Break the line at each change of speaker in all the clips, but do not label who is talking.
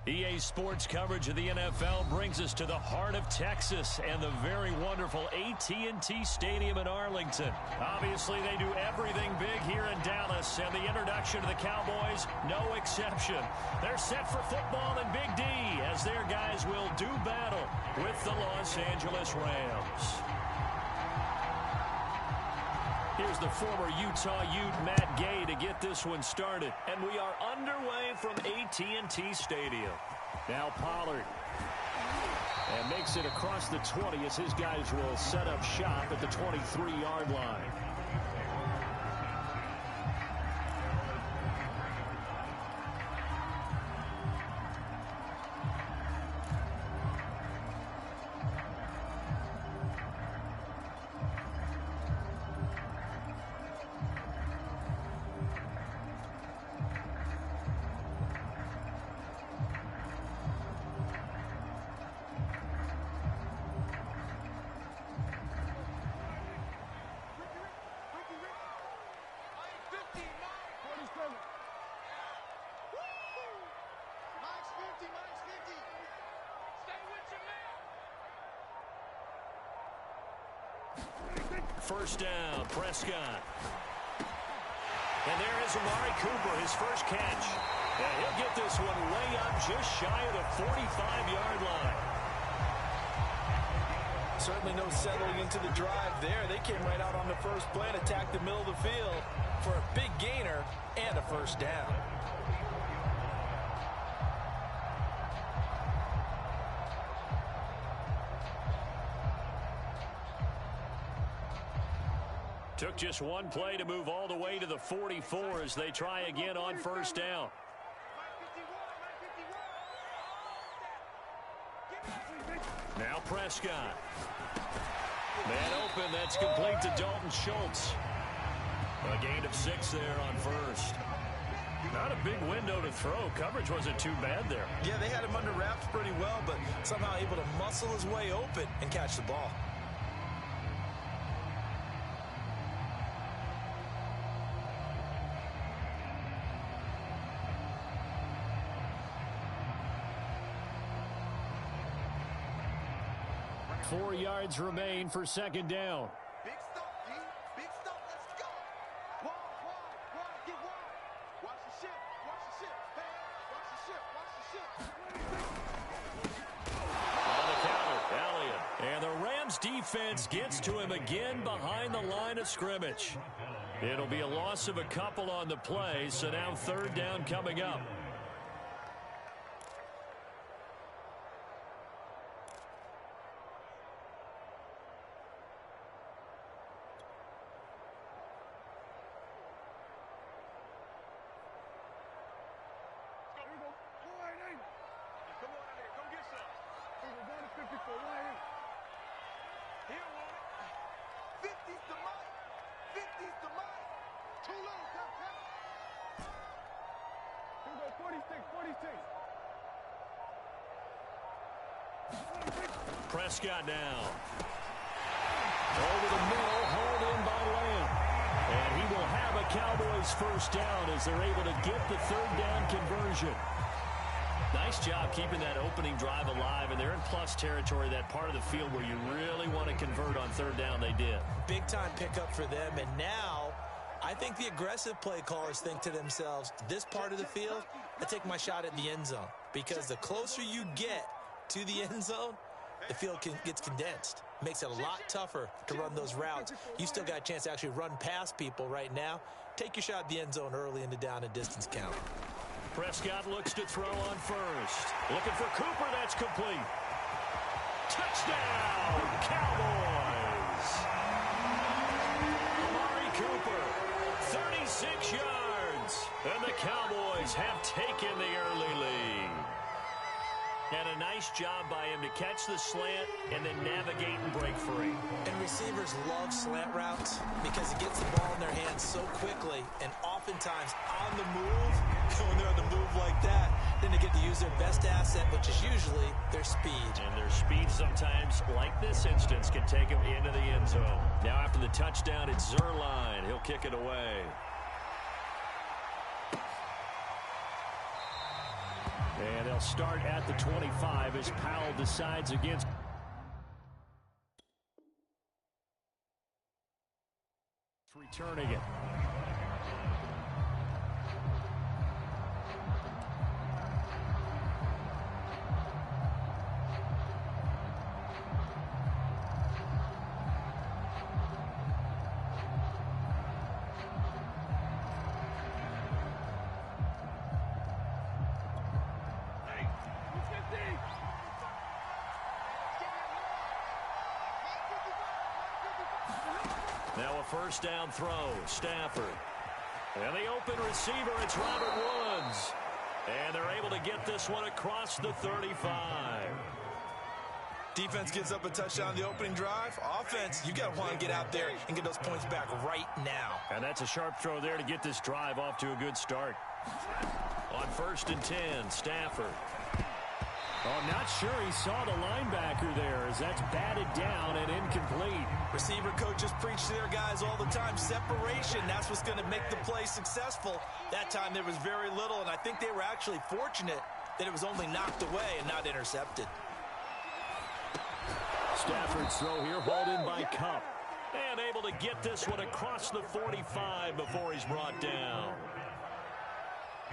EA Sports coverage of the NFL brings us to the heart of Texas and the very wonderful AT&T Stadium in Arlington. Obviously, they do everything big here in Dallas, and the introduction to the Cowboys, no exception. They're set for football in Big D as their guys will do battle with the Los Angeles Rams. Here's the former Utah Ute Matt Gay to get this one started. And we are underway from AT&T Stadium. Now Pollard. And makes it across the 20 as his guys will set up shop at the 23-yard line. First down, Prescott. And there is Amari Cooper, his first catch. And he'll get this one way up just shy of the 45-yard line.
Certainly no settling into the drive there. They came right out on the first play and attacked the middle of the field for a big gainer and a first down.
Took just one play to move all the way to the 44 as they try again on first down. Now Prescott. Man open, that's complete to Dalton Schultz. A gain of 6 there on first. Not a big window to throw. Coverage wasn't too bad there.
Yeah, they had him under wraps pretty well, but somehow able to muscle his way open and catch the ball.
Four yards remain for second down.
Big stuff, D. Big stuff. Let's go. Wide, get wide. Watch the ship. Hey, watch the ship.
On the counter, Elliott. And the Rams defense gets to him again behind the line of scrimmage. It'll be a loss of a couple on the play, so now third down coming up. Prescott now. Over the middle, hauled in by Lamb. And he will have a Cowboys first down as they're able to get the third down conversion. Nice job keeping that opening drive alive, and they're in plus territory, that part of the field where you really want to convert on third down. They did.
Big time pickup for them, and now I think the aggressive play callers think to themselves, this part of the field, I take my shot at the end zone, because the closer you get to the end zone, the field gets condensed. Makes it a lot tougher to run those routes. You still got a chance to actually run past people right now. Take your shot at the end zone early in the down and distance count.
Prescott looks to throw on first. Looking for Cooper. That's complete. Touchdown, Cowboys. Amari Cooper, 36 yards. And the Cowboys have taken the early lead. And a nice job by him to catch the slant and then navigate and break free.
And receivers love slant routes because it gets the ball in their hands so quickly and oftentimes on the move. When they're on the move like that, then they get to use their best asset, which is usually their speed.
And their speed sometimes, like this instance, can take them into the end zone. Now after the touchdown, it's Zerline. He'll kick it away. And they'll start at the 25 as Powell decides against. Returning it. Now a first down throw, Stafford. And the open receiver, it's Robert Woods. And they're able to get this one across the 35.
Defense gives up a touchdown the opening drive. Offense, you got to want to get out there and get those points back right now.
And that's a sharp throw there to get this drive off to a good start. On 1st and 10, Stafford. Oh, I'm not sure he saw the linebacker there as that's batted down and incomplete.
Receiver coaches preach to their guys all the time. Separation, that's what's going to make the play successful. That time there was very little, and I think they were actually fortunate that it was only knocked away and not intercepted.
Stafford's throw here, hauled in by Kupp. And able to get this one across the 45 before he's brought down.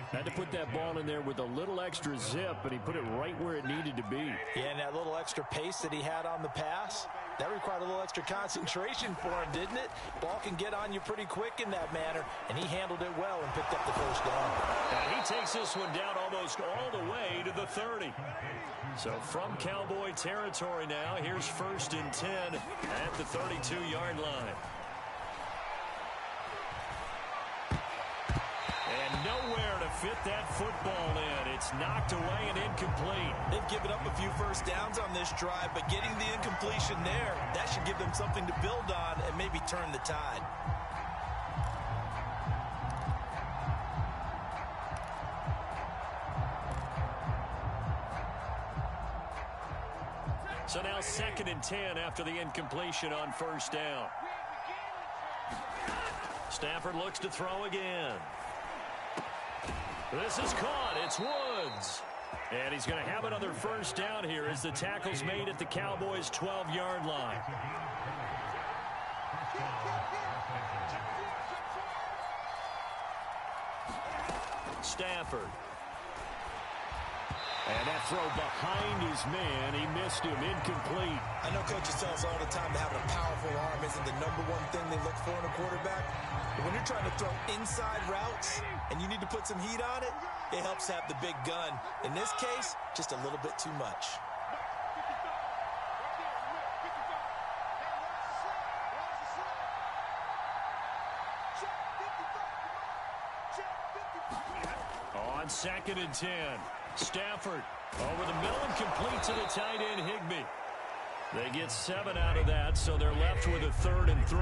Had to put that ball in there with a little extra zip, and he put it right where it needed to be.
Yeah, and that little extra pace that he had on the pass, that required a little extra concentration for him, didn't it? Ball can get on you pretty quick in that manner, and he handled it well and picked up the first down.
And he takes this one down almost all the way to the 30. So from Cowboy territory now, here's 1st and 10 at the 32-yard line. And nowhere to fit that football in. It's knocked away and incomplete.
They've given up a few first downs on this drive, but getting the incompletion there, that should give them something to build on and maybe turn the tide.
So now 2nd and 10 after the incompletion on 1st down. Stafford looks to throw again. This is caught. It's Woods. And he's going to have another first down here as the tackle's made at the Cowboys' 12-yard line. Stafford. And that throw behind his man. He missed him. Incomplete.
I know coaches tell us all the time that having a powerful arm isn't the #1 thing they look for in a quarterback. But when you're trying to throw inside routes and you need to put some heat on it, it helps have the big gun. In this case, just a little bit too much.
On 2nd and 10, Stafford over the middle and complete to the tight end Higbee. They get 7 out of that, so they're left with a 3rd and 3.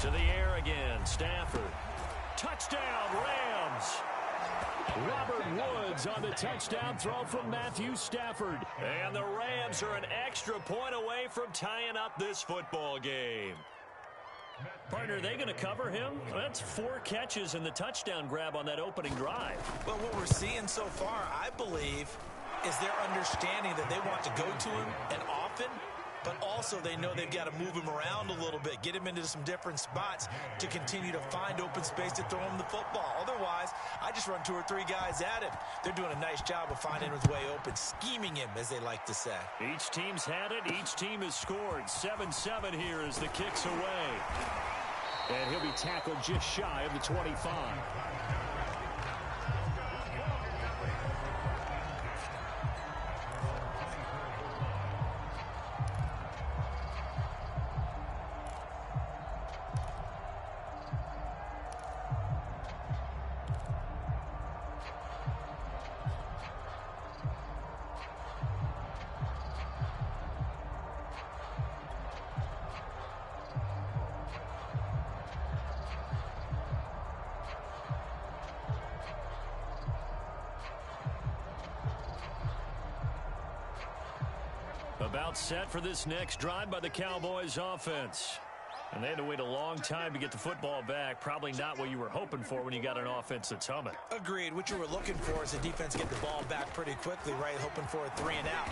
To the air again, Stafford. Touchdown, Rams. Robert Woods on the touchdown throw from Matthew Stafford. And the Rams are an extra point away from tying up this football game. Partner, are they going to cover him? That's 4 catches and the touchdown grab on that opening drive.
Well, what we're seeing so far, I believe, is their understanding that they want to go to him and often, but also they know they've got to move him around a little bit, get him into some different spots to continue to find open space to throw him the football. Otherwise, I just run 2 or 3 guys at him. They're doing a nice job of finding his way open, scheming him, as they like to say.
Each team's had it. Each team has scored. 7-7 here as the kick's away. And he'll be tackled just shy of the 25. About set for this next drive by the Cowboys offense. And they had to wait a long time to get the football back. Probably not what you were hoping for when you got an offense that's humming.
Agreed. What you were looking for is the defense get the ball back pretty quickly, right? Hoping for a 3 and out.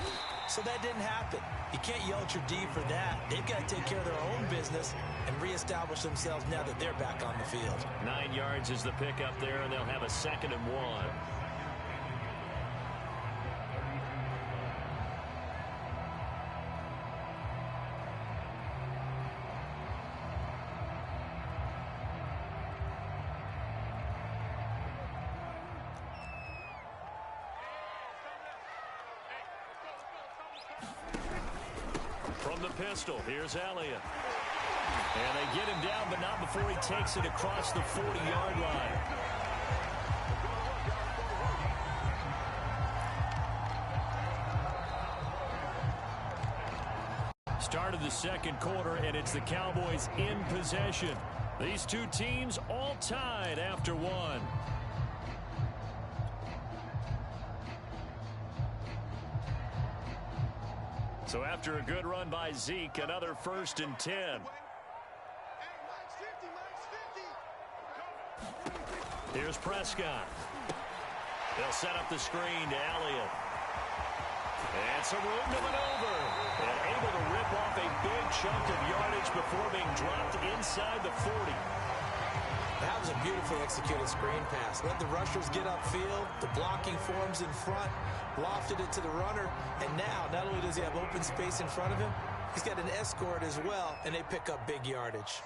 So that didn't happen. You can't yell at your D for that. They've got to take care of their own business and reestablish themselves now that they're back on the field.
9 yards is the pickup there, and they'll have a 2nd and 1. From the pistol, here's Elliott. And they get him down, but not before he takes it across the 40-yard line. Start of the 2nd quarter, and it's the Cowboys in possession. These two teams all tied after 1. So after a good run by Zeke, another 1st and 10. Here's Prescott. They'll set up the screen to Elliott. And some room to maneuver. And able to rip off a big chunk of yardage before being dropped inside the 40.
That was a beautifully executed screen pass. Let the rushers get upfield. The blocking forms in front. Lofted it to the runner. And now, not only does he have open space in front of him, he's got an escort as well, and they pick up big yardage.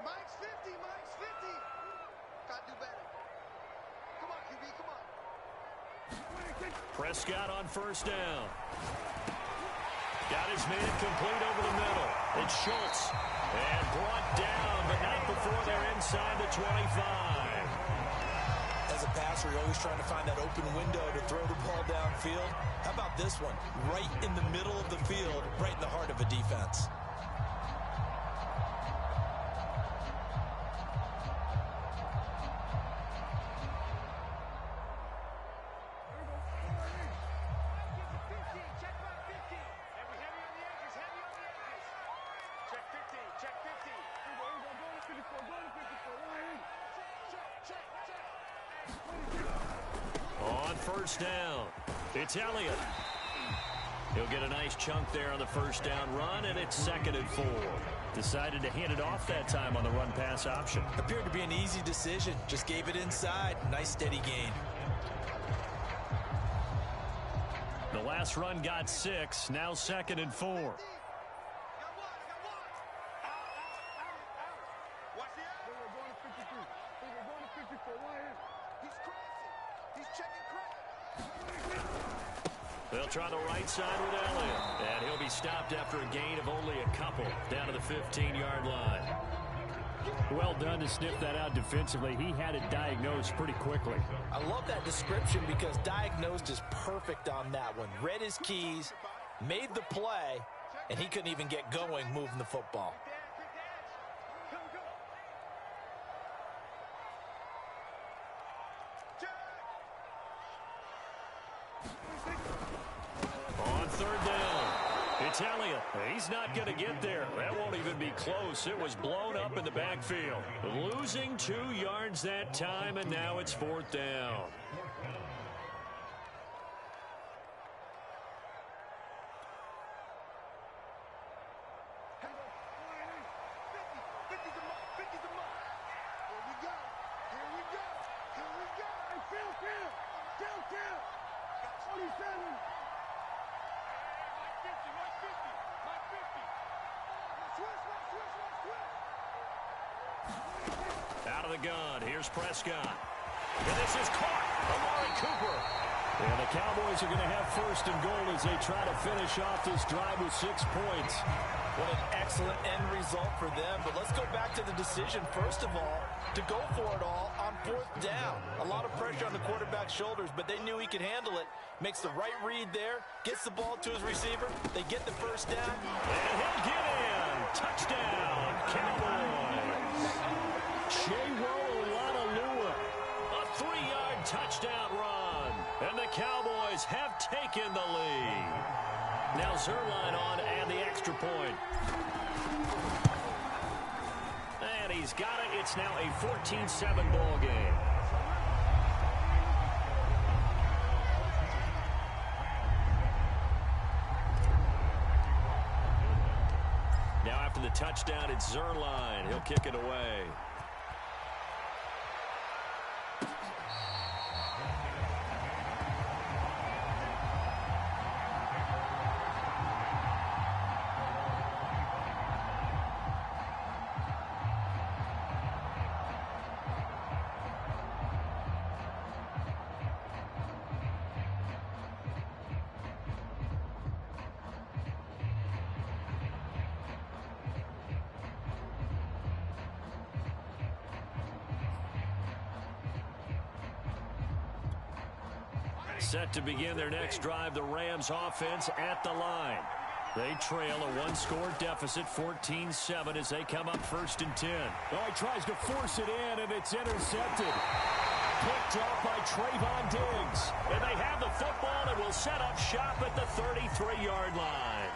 Mike's 50, Mike's 50. Gotta do better. Come on, QB, come on.
Prescott on 1st down. Got his man complete over the middle. It's Schultz. And brought down, but not before they're inside the 25.
As a passer, you're always trying to find that open window to throw the ball downfield. How about this one? Right in the middle of the field, right in the heart of a defense.
On 1st down, it's Elliott. He'll get a nice chunk there on the 1st down run, and it's 2nd and 4. Decided to hand it off that time on the run-pass option.
Appeared to be an easy decision. Just gave it inside. Nice steady gain.
The last run got 6, now 2nd and 4. They'll try the right side with Elliott, and he'll be stopped after a gain of only a couple down to the 15-yard line. Well done to sniff that out defensively. He had it diagnosed pretty quickly.
I love that description because diagnosed is perfect on that one. Read his keys, made the play, and he couldn't even get going moving the football.
On 3rd down, it's Elliott. He's not going to get there. That won't even be close. It was blown up in the backfield. Losing 2 yards that time, and now it's 4th down. Out of the gun, here's Prescott. And this is caught. Amari Cooper. And the Cowboys are going to have 1st and goal as they try to finish off this drive with 6 points.
What an excellent end result for them. But let's go back to the decision, first of all, to go for it all on 4th down. A lot of pressure on the quarterback's shoulders, but they knew he could handle it. Makes the right read there, gets the ball to his receiver. They get the 1st down.
And he'll get in. Touchdown, Cowboys. Shea Rolalua, a 3-yard touchdown run. And the Cowboys have taken the lead. Now Zerline on and the extra point. And he's got it. It's now a 14-7 ball game. Now after the touchdown, it's Zerline. He'll kick it away. Set to begin their next drive, the Rams offense at the line. They trail a one-score deficit, 14-7, as they come up 1st and 10.
Oh, he tries to force it in, and it's intercepted. Picked up by Trayvon Diggs.
And they have the football and will set up shop at the 33-yard line.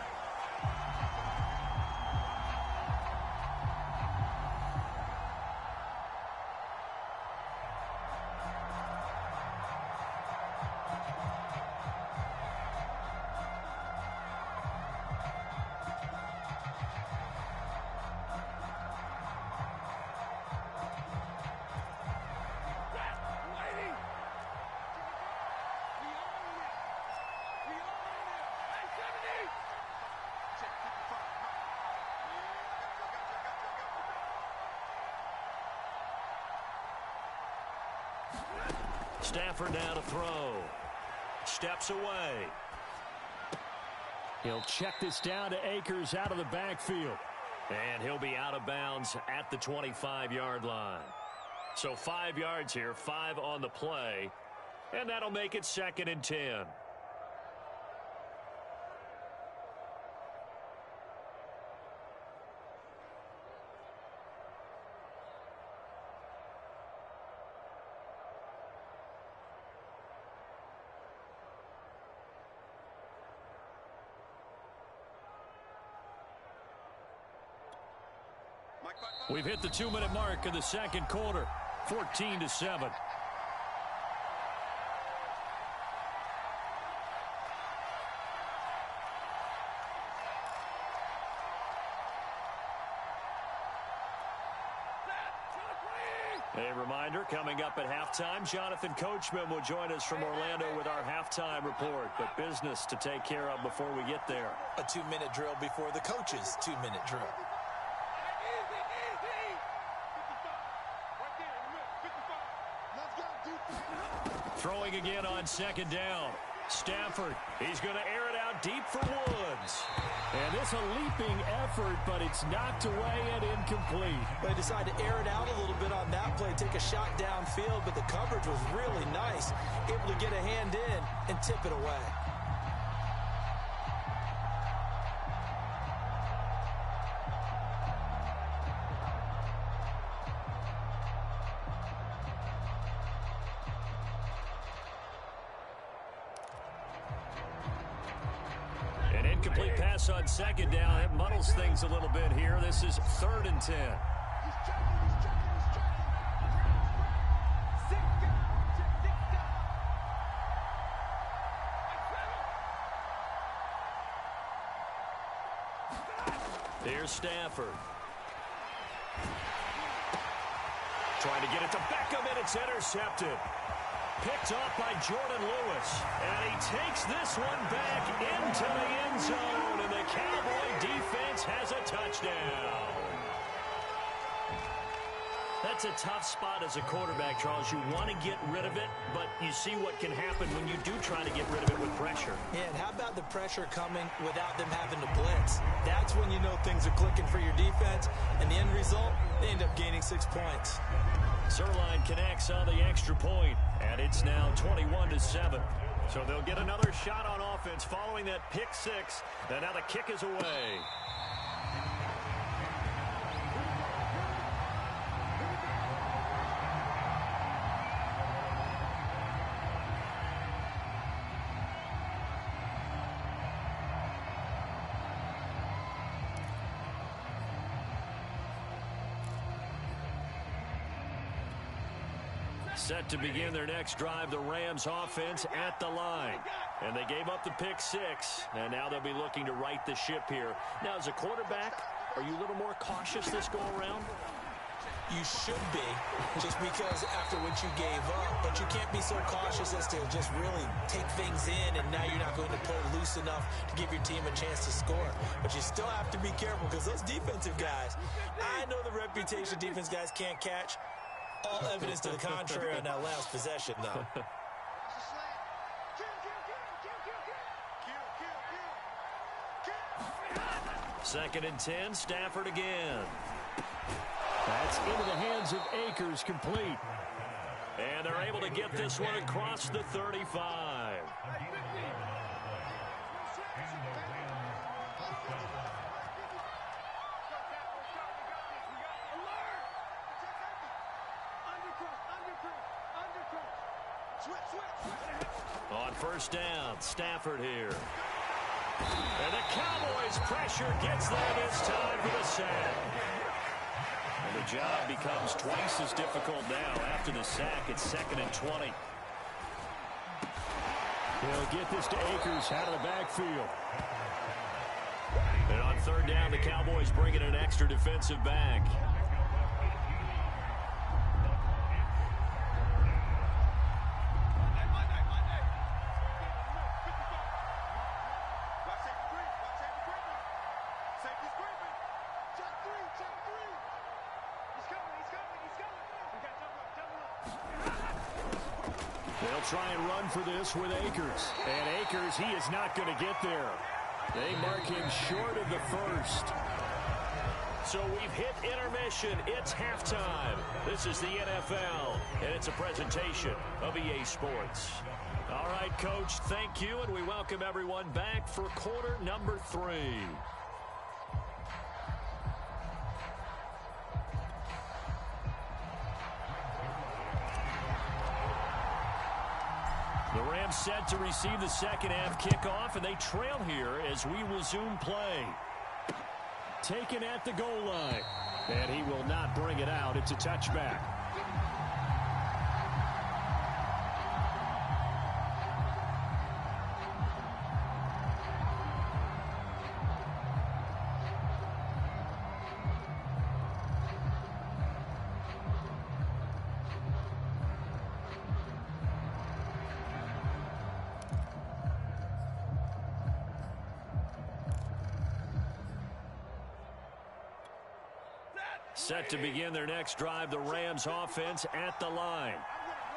Stafford now to throw. Steps away.
He'll check this down to Akers out of the backfield.
And he'll be out of bounds at the 25-yard line. So 5 yards here, 5 on the play. And that'll make it 2nd and 10. We've hit the 2-minute mark in the second quarter, 14-7. A reminder, coming up at halftime, Jonathan Coachman will join us from Orlando with our halftime report. But business to take care of before we get there.
A 2-minute drill before the coach's 2-minute drill.
Throwing again on 2nd down. Stafford, he's going to air it out deep for Woods.
And this a leaping effort, but it's knocked away and incomplete.
They decided to air it out a little bit on that play, take a shot downfield, but the coverage was really nice. Able to get a hand in and tip it away.
Incomplete pass on 2nd down. It muddles things a little bit here. This is 3rd and 10. Here's Stafford. Trying to get it to Beckham, and it's intercepted. Picked off by Jordan Lewis. And he takes this one back into the end zone. And the Cowboy defense has a touchdown. That's a tough spot as a quarterback, Charles. You want to get rid of it, but you see what can happen when you do try to get rid of it with pressure.
Yeah, and how about the pressure coming without them having to blitz? That's when you know things are clicking for your defense. And the end result, they end up gaining 6 points.
Zerline connects on the extra point, and it's now 21-7. So they'll get another shot on offense following that pick six, and now the kick is away. Set to begin their next drive, the Rams offense at the line. And they gave up the pick 6, and now they'll be looking to right the ship here. Now, as a quarterback, are you a little more cautious this go-around?
You should be, just because after what you gave up, but you can't be so cautious as to just really take things in, and now you're not going to play loose enough to give your team a chance to score. But you still have to be careful because those defensive guys, I know the reputation defense guys can't catch. All evidence to the contrary on that last possession, though.
Second and 10, Stafford again.
That's into the hands of Akers, complete.
And they're able to get this one across the 35. On first down, Stafford here. And the Cowboys' pressure gets there this time for the sack. And the job becomes twice as difficult now after the sack. It's 2nd and 20.
They'll get this to Akers out of the backfield.
And on third down, the Cowboys bring in an extra defensive back.
Try and run for this with Akers. And Akers, he is not going to get there. They mark him short of the first.
So we've hit intermission. It's halftime. This is the NFL, and it's a presentation of EA Sports. All right, Coach, thank you, and we welcome everyone back for quarter number 3. The Rams set to receive the second half kickoff, and they trail here as we resume play.
Taken at the goal line. And he will not bring it out. It's a touchback.
Set to begin their next drive, the Rams offense at the line.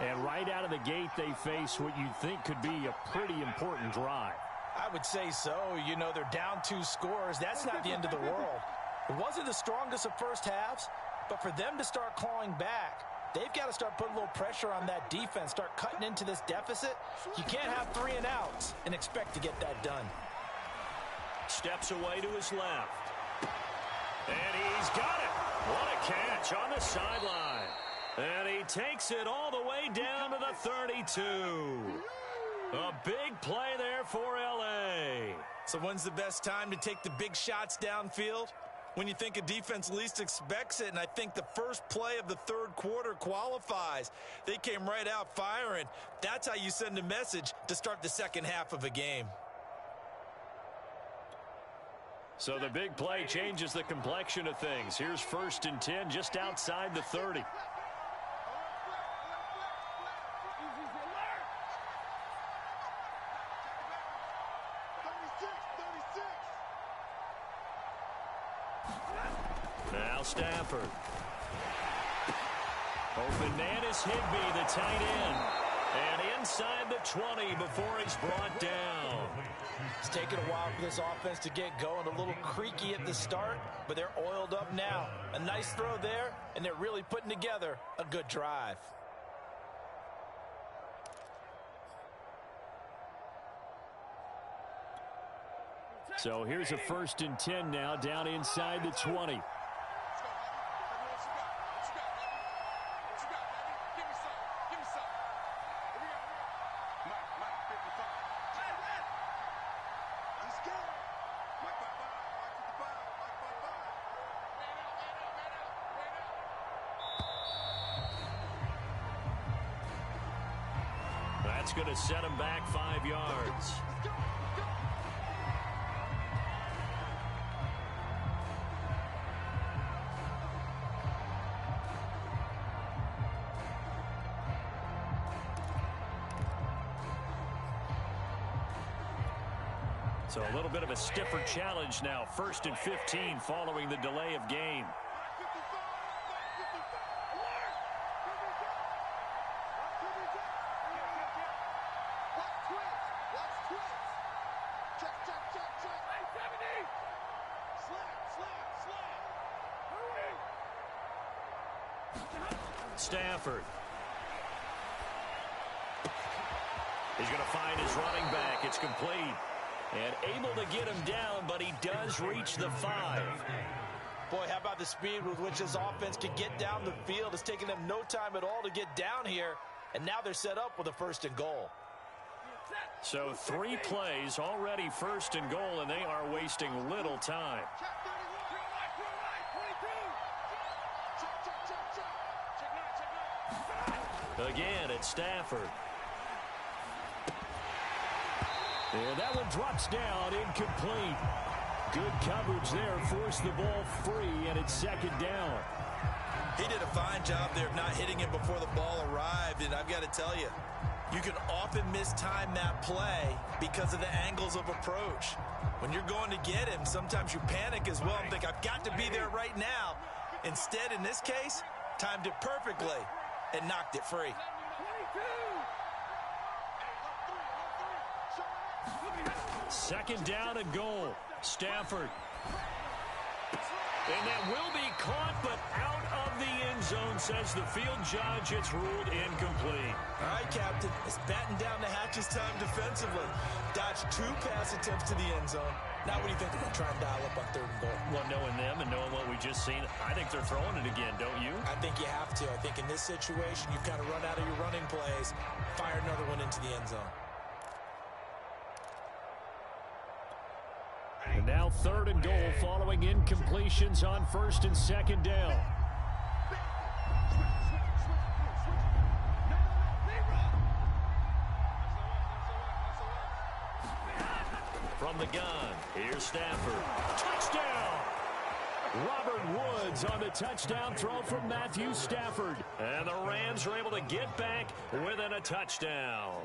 And right out of the gate, they face what you'd think could be a pretty important drive.
I would say so. You know, they're down 2 scores. That's not the end of the world. It wasn't the strongest of first halves, but for them to start clawing back, they've got to start putting a little pressure on that defense, start cutting into this deficit. You can't have 3 and outs and expect to get that done.
Steps away to his left. And he's got it. What a catch on the sideline. And he takes it all the way down to the 32. A big play there for L.A.
So when's the best time to take the big shots downfield? When you think a defense least expects it, and I think the first play of the third quarter qualifies. They came right out firing. That's how you send a message to start the second half of a game.
So the big play changes the complexion of things. Here's 1st and 10 just outside the 30. Now Stafford. Open man is Higbee, the tight end. And inside the 20 before he's brought down.
It's taken a while for this offense to get going. A little creaky at the start, but they're oiled up now. A nice throw there, and they're really putting together a good drive.
So here's a 1st and 10 now down inside the 20.
That's going to set him back 5 yards. So a little bit of a stiffer challenge now. 1st and 15 following the delay of game. Stafford. He's going to find his running back. It's complete. And able to get him down, but he does reach the 5.
Boy, how about the speed with which this offense can get down the field? It's taken them no time at all to get down here, and now they're set up with a 1st and goal.
So 3 plays, already 1st and goal, and they are wasting little time. Again, it's Stafford.
And that one drops down, incomplete. Good coverage there, forced the ball free, and it's 2nd down.
He did a fine job there of not hitting him before the ball arrived, and I've got to tell you, you can often mistime that play because of the angles of approach. When you're going to get him, sometimes you panic as well and think, I've got to be there right now. Instead, in this case, timed it perfectly and knocked it free.
2nd down and goal. Stafford. And that will be caught, but out of the end zone, says the field judge. It's ruled incomplete.
All right, Captain. It's batten down the hatches time defensively. Dodged 2 pass attempts to the end zone. Now what do you think they're going to try and dial up on 3rd and goal?
Well, knowing them and knowing what we just seen, I think they're throwing it again, don't you?
I think you have to. I think in this situation, you've kind of run out of your running plays. Fire another one into the end zone.
And now 3rd and goal following incompletions on 1st and 2nd down.
From the gun, here's Stafford.
Touchdown! Robert Woods on the touchdown throw from Matthew Stafford.
And the Rams are able to get back within a touchdown.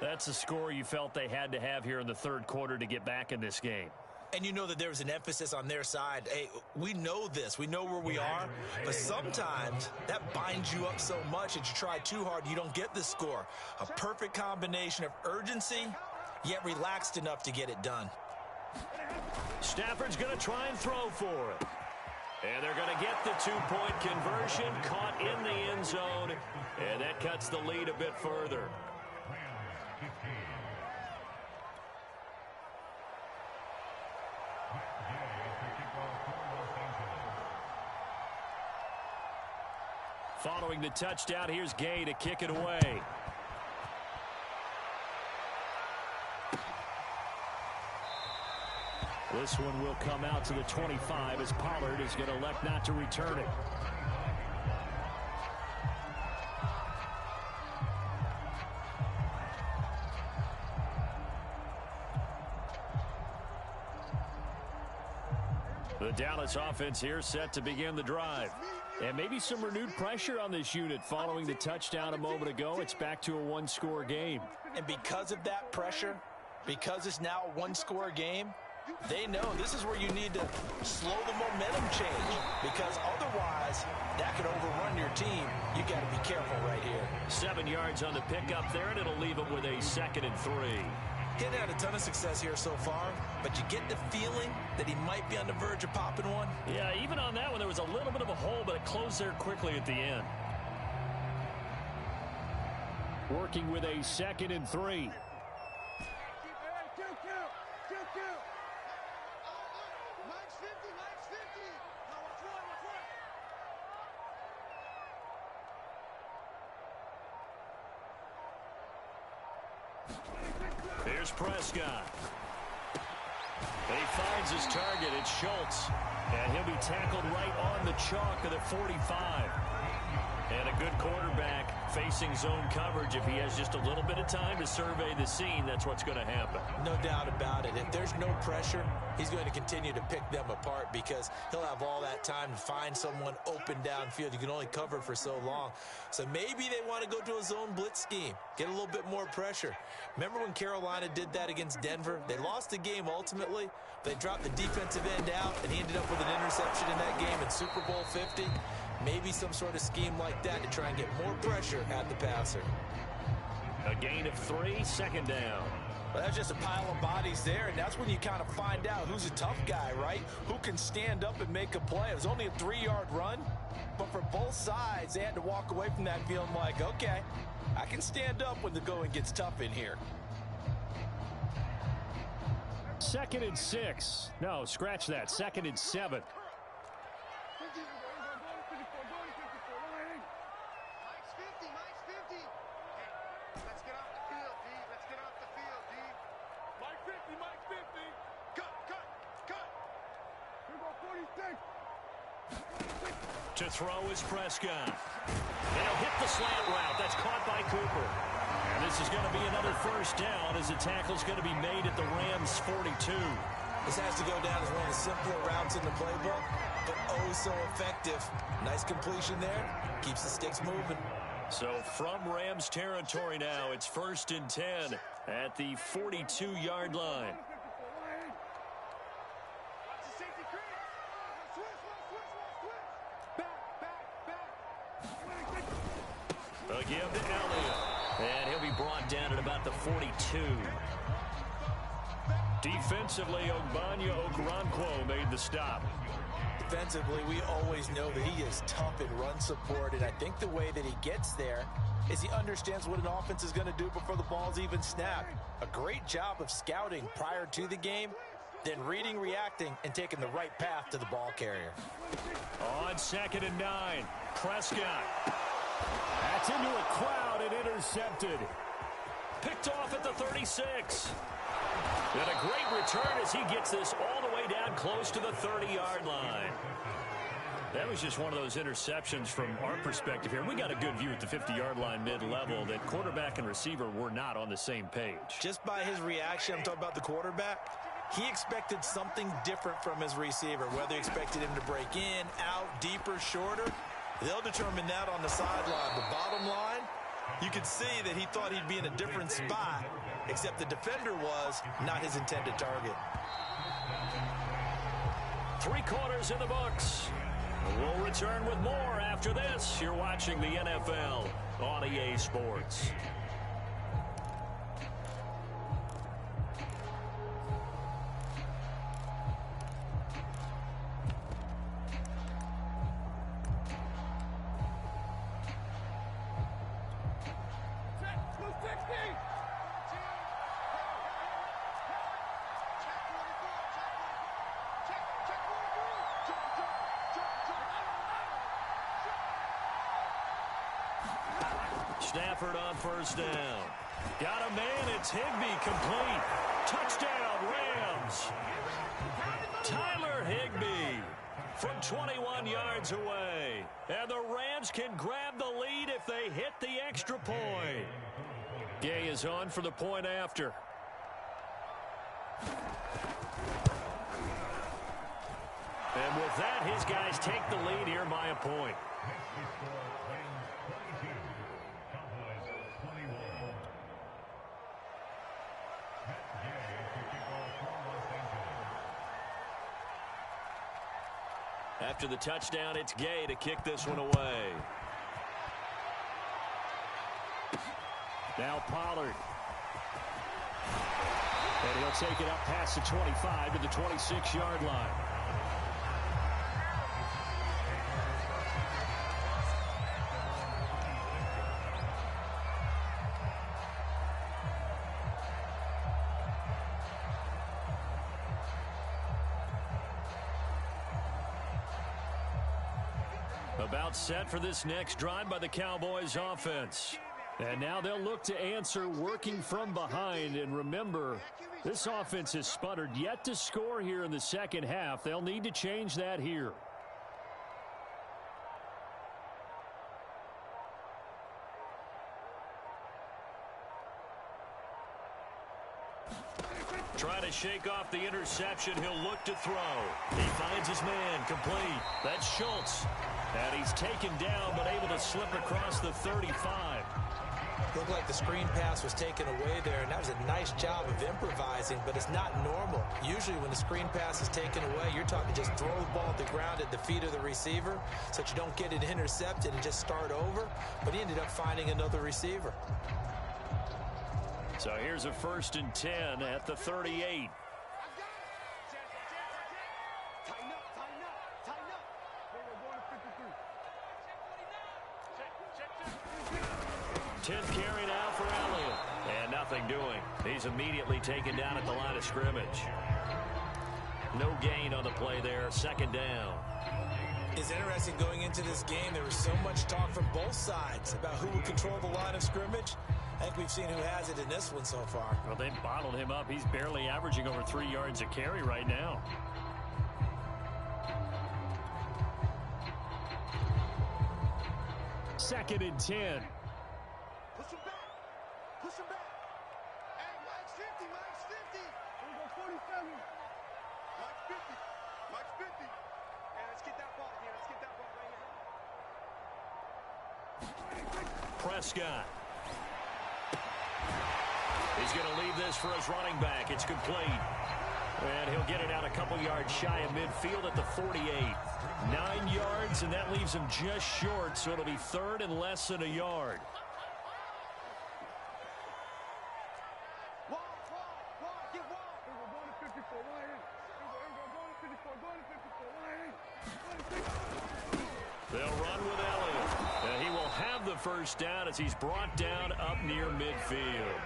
That's a score you felt they had to have here in the 3rd quarter to get back in this game.
And you know that there was an emphasis on their side. Hey, we know this. We know where we are. But sometimes that binds you up so much that you try too hard and you don't get the score. A perfect combination of urgency, yet relaxed enough to get it done.
Stafford's going to try and throw for it. And they're going to get the 2-point conversion, caught in the end zone. And that cuts the lead a bit further. Following the touchdown, here's Gay to kick it away.
This one will come out to the 25 as Pollard is going to elect not to return it.
The Dallas offense here set to begin the drive.
And maybe some renewed pressure on this unit following the touchdown a moment ago. It's back to a 1-score game.
And because of that pressure, because it's now a 1-score game, they know this is where you need to slow the momentum change, because otherwise that could overrun your team. You got to be careful right here.
7 yards on the pickup there, and it'll leave them with a 2nd and 3.
He's had a ton of success here so far, but you get the feeling that he might be on the verge of popping one.
Yeah, even on that one, there was a little bit of a hole, but it closed there quickly at the end.
Working with a 2nd and 3.
Here's Prescott. And he finds his target. It's Schultz. And he'll be tackled right on the chalk of the 45. And a good quarterback facing zone coverage. If he has just a little bit of time to survey the scene, that's what's going to happen.
No doubt about it. If there's no pressure, he's going to continue to pick them apart because he'll have all that time to find someone open downfield. You can only cover for so long. So maybe they want to go to a zone blitz scheme, get a little bit more pressure. Remember when Carolina did that against Denver? They lost the game ultimately. They dropped the defensive end out, and he ended up with an interception in that game in Super Bowl 50. Maybe some sort of scheme like that to try and get more pressure at the passer.
A gain of 3, 2nd down.
Well, that's just a pile of bodies there, and that's when you kind of find out who's a tough guy, right? Who can stand up and make a play. It was only a 3-yard run, but for both sides, they had to walk away from that feeling like, okay, I can stand up when the going gets tough in here.
2nd and 6. No, scratch that. 2nd and 7.
To throw is Prescott. And he'll hit the slant route. That's caught by Cooper. And this is going to be another 1st down as the tackle's going to be made at the Rams' 42.
This has to go down as one of the simpler routes in the playbook, but oh so effective. Nice completion there. Keeps the sticks moving.
So from Rams territory now, it's 1st and 10 at the 42-yard line. A give to Elliott. And he'll be brought down at about the 42. Defensively, Ogbanya Okoronkwo made the stop.
Defensively, we always know that he is tough in run support, and I think the way that he gets there is he understands what an offense is going to do before the ball's even snapped. A great job of scouting prior to the game, then reading, reacting, and taking the right path to the ball carrier.
On 2nd and 9, Prescott.
That's into a crowd and intercepted.
Picked off at the 36. And a great return as he gets this all the way down close to the 30-yard line. That was just one of those interceptions from our perspective here. We got a good view at the 50-yard line mid-level that quarterback and receiver were not on the same page.
Just by his reaction, I'm talking about the quarterback, he expected something different from his receiver, whether he expected him to break in, out, deeper, shorter. They'll determine that on the sideline. The bottom line, you could see that he thought he'd be in a different spot, except the defender was not his intended target.
3 quarters in the books. We'll return with more after this. You're watching the NFL on EA Sports. Stafford on 1st down. Got a man, it's Higbee, complete. Touchdown, Rams. Tyler Higbee from 21 yards away. And the Rams can grab the lead if they hit the extra point. Gay is on for the point after. And with that, his guys take the lead here by a point. After the touchdown, it's Gay to kick this one away.
Now Pollard. And he'll take it up past the 25 to the 26-yard line.
About set for this next drive by the Cowboys offense. And now they'll look to answer working from behind. And remember, this offense has sputtered yet to score here in the second half. They'll need to change that here. Trying to shake off the interception. He'll look to throw. He finds his man. Complete. That's Schultz. And he's taken down, but able to slip across the 35.
Looked like the screen pass was taken away there, and that was a nice job of improvising, but it's not normal. Usually when the screen pass is taken away, you're talking just throw the ball at the ground at the feet of the receiver so that you don't get it intercepted and just start over. But he ended up finding another receiver.
So here's a 1st and 10 at the 38. 10th carry now for Elliott. And nothing doing. He's immediately taken down at the line of scrimmage. No gain on the play there. 2nd down.
It's interesting going into this game. There was so much talk from both sides about who would control the line of scrimmage. I think we've seen who has it in this one so far.
Well, they bottled him up. He's barely averaging over 3 yards a carry right now. Second and 10.
Push him back. Push him back. Hey, Mike's 50. Mike's 50. Here we go, 47. Mike's 50. Mike's 50. Hey, let's get that ball here. Let's get that ball right here.
Prescott. He's going to leave this for his running back. It's complete. And he'll get it out a couple yards shy of midfield at the 48. 9 yards, and that leaves him just short, so it'll be 3rd and less than a yard. They'll run with Elliott. And he will have the 1st down as he's brought down up near midfield.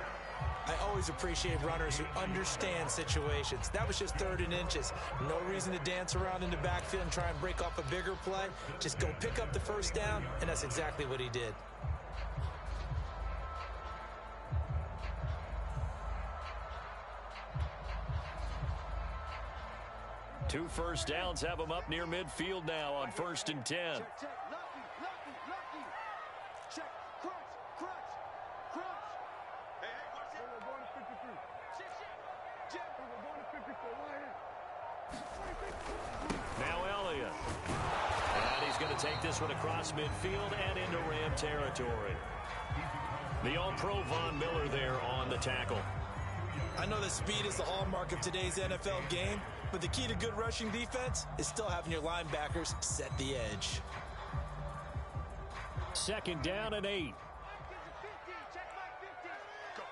I always appreciate runners who understand situations. That was just 3rd and inches. No reason to dance around in the backfield and try and break off a bigger play. Just go pick up the 1st down, and that's exactly what he did.
Two 1st downs have him up near midfield now on 1st and 10.
Check, lucky. Check, crunch. Hey, watch it. We're going to 53. Check. We're going to 54.
Now Elliott. And he's going to take this one across midfield and into Ram territory. The All-Pro Von Miller there on the tackle.
I know that speed is the hallmark of today's NFL game, but the key to good rushing defense is still having your linebackers set the edge.
2nd down and 8.
Check Mike 50. Go.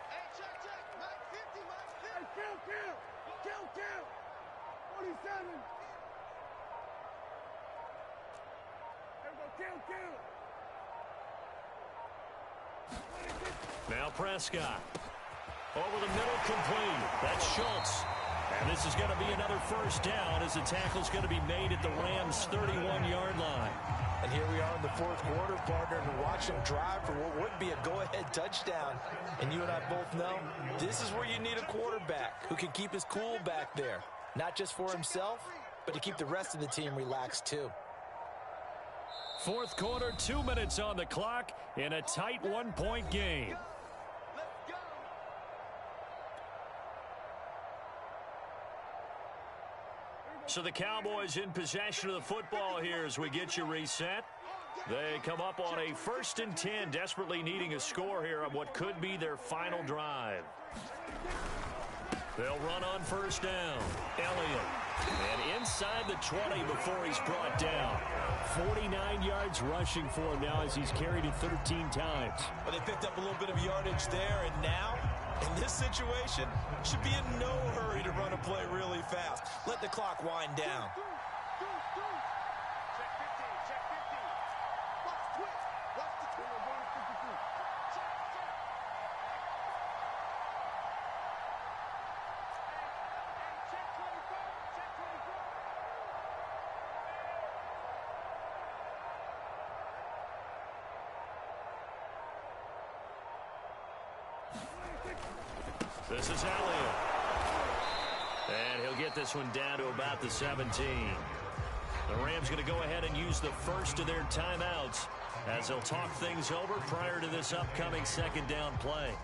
Hey, check. Mike 50. Hey, kill. 47. There we go, kill.
Now Prescott. Over the middle, complete. That's Schultz. And this is going to be another 1st down as the tackle's going to be made at the Rams' 31-yard line.
And here we are in the 4th quarter, partner, and watch them drive for what would be a go-ahead touchdown. And you and I both know this is where you need a quarterback who can keep his cool back there. Not just for himself, but to keep the rest of the team relaxed too.
4th quarter, 2 minutes on the clock in a tight 1-point game. So the Cowboys in possession of the football here as we get you reset. They come up on a 1st and 10, desperately needing a score here on what could be their final drive. They'll run on 1st down. Elliott. And inside the 20 before he's brought down. 49 yards rushing for him now as he's carried it 13 times.
Well, they picked up a little bit of yardage there, and now, in this situation, should be in no hurry to run a play really fast. Let the clock wind down.
Check 50. Watch the twist. We're going to 53. Check. Check 24.
This is Elliott. And he'll get this one down to about the 17. The Rams going to go ahead and use the 1st of their timeouts as they'll talk things over prior to this upcoming 2nd down play.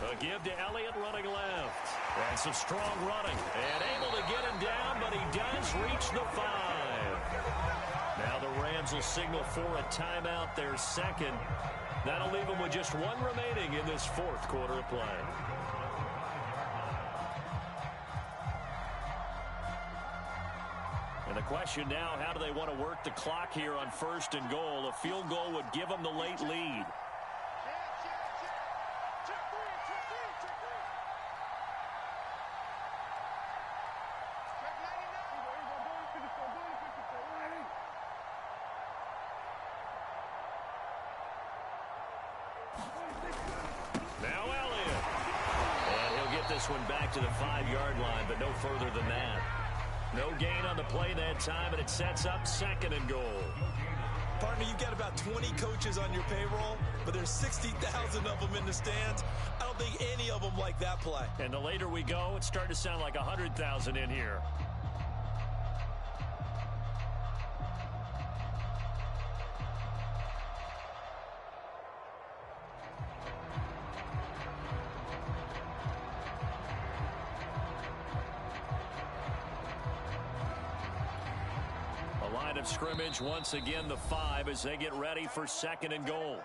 A give to Elliott running left. And some strong running. And able to get him down, but he does reach the 5. Now the Rams will signal for a timeout, their second. That'll leave them with just one remaining in this fourth quarter of play. And the question now, how do they want to work the clock here on 1st and goal? A field goal would give them the late lead. Now Elliott. And he'll get this one back to the 5-yard line, but no further than that. No gain on the play that time, and it sets up 2nd and goal.
Partner, you've got about 20 coaches on your payroll, but there's 60,000 of them in the stands. I don't think any of them like that play.
And the later we go, it's starting to sound like 100,000 in here. Line of scrimmage once again the 5 as they get ready for 2nd and goal.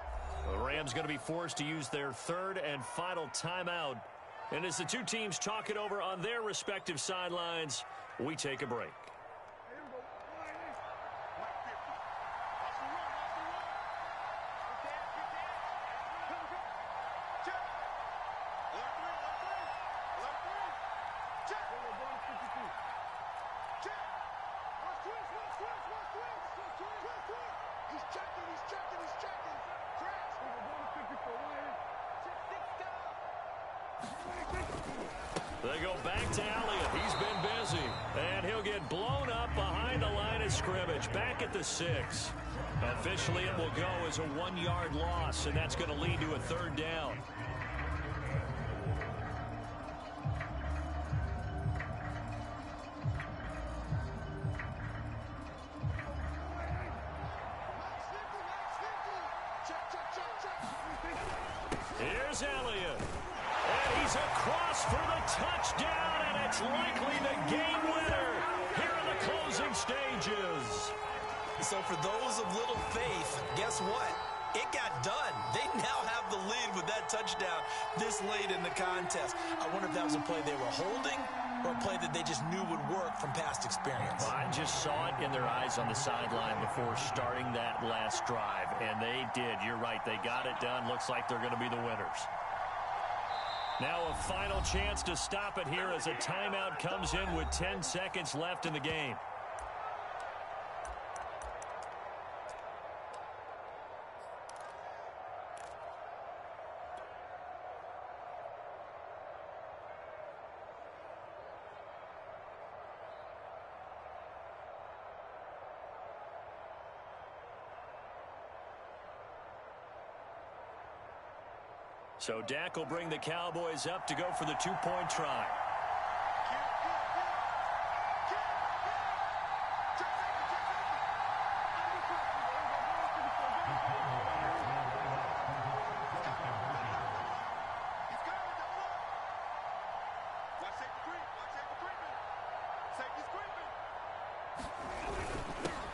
The Rams going to be forced to use their 3rd and final timeout. And as the two teams talk it over on their respective sidelines, we take a break. They go back to Elliott. He's been busy. And he'll get blown up behind the line of scrimmage. Back at the 6. Officially, it will go as a 1-yard loss, and that's going to lead to a 3rd down. Here's Elliott. And he's across for the touchdown, and it's likely the game winner here in the closing stages.
So for those of little faith, guess what? It got done. They now have the lead with that touchdown this late in the contest. I wonder if that was a play they were holding or a play that they just knew would work from past experience.
I just saw it in their eyes on the sideline before starting that last drive, and they did. You're right. They got it done. Looks like they're going to be the winners. Now a final chance to stop it here as a timeout comes in with 10 seconds left in the game. So Dak will bring the Cowboys up to go for the 2-point try.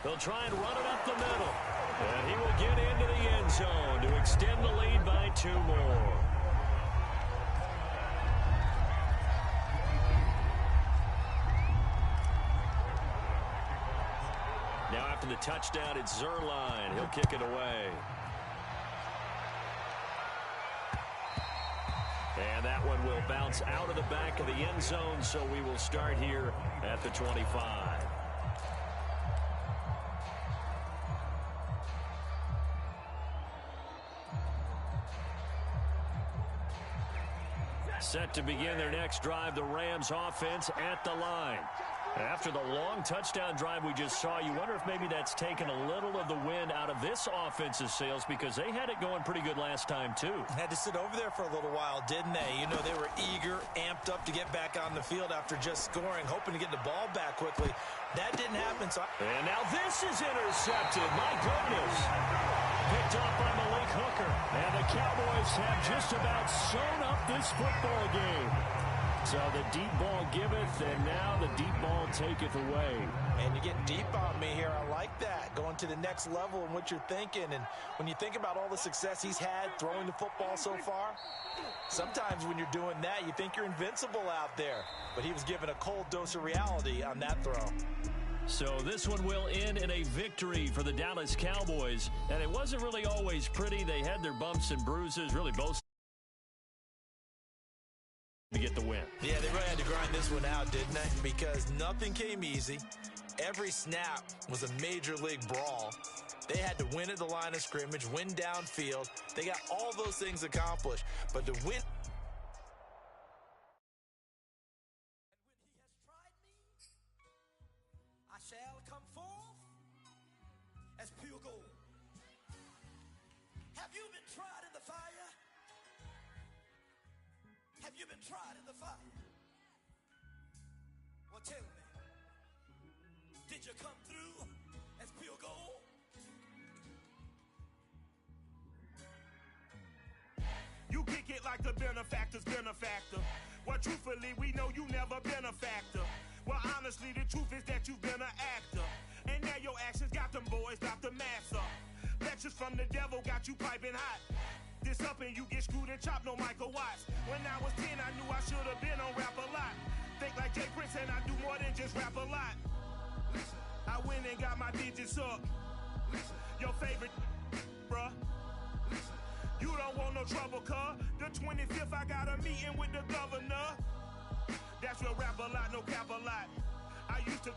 They'll try and run it up the middle. And he will get into the end zone to extend the lead by 2 more. Now after the touchdown, it's Zerline. He'll kick it away. And that one will bounce out of the back of the end zone, so we will start here at the 25. Set to begin their next drive, the Rams offense at the line. After the long touchdown drive we just saw, you wonder if maybe that's taken a little of the wind out of this offense's sails because they had it going pretty good last time, too.
Had to sit over there for a little while, didn't they? You know, they were eager, amped up to get back on the field after just scoring, hoping to get the ball back quickly. That didn't happen.
And now this is intercepted. My goodness. Picked up by Malik Hooker. And the Cowboys have just about sewn up this football game. So the deep ball giveth, and now the deep ball taketh away.
And you're getting deep on me here. I like that. Going to the next level in what you're thinking. And when you think about all the success he's had throwing the football so far, sometimes when you're doing that, you think you're invincible out there. But he was given a cold dose of reality on that throw.
So this one will end in a victory for the Dallas Cowboys. And it wasn't really always pretty. They had their bumps and bruises, really both to get the win.
Yeah, they really had to grind this one out, didn't they? Because nothing came easy. Every snap was a major league brawl. They had to win at the line of scrimmage, win downfield. They got all those things accomplished. But to win...
Shall come forth as pure gold. Have you been tried in the fire? Have you been tried in the fire? Well, tell me, did you come through as pure gold?
You kick it like the benefactor's benefactor. Well, truthfully, we know you never been a factor. Well, honestly, the truth is that you've been an actor. And now your actions got them boys about to mass up. Lectures from the devil got you piping hot. This up and you get screwed and chopped, no Michael Watts. When I was 10, I knew I should have been on Rap a Lot. Think like Jay Prince and I do more than just rap a lot. I went and got my digits up. Your favorite, bruh. You don't want no trouble, cuz. The 25th, I got a meeting with the governor. That's real rap a lot, no cap a lot. I used to